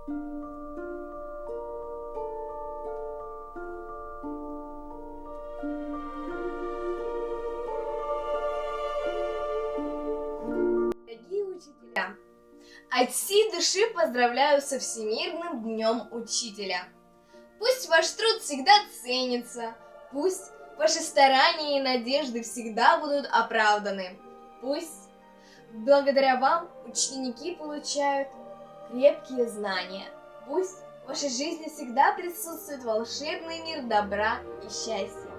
Дорогие учителя, от всей души поздравляю со Всемирным днем Учителя. Пусть ваш труд всегда ценится, пусть ваши старания и надежды всегда будут оправданы, пусть благодаря вам ученики получают крепкие знания, пусть в вашей жизни всегда присутствует волшебный мир добра и счастья.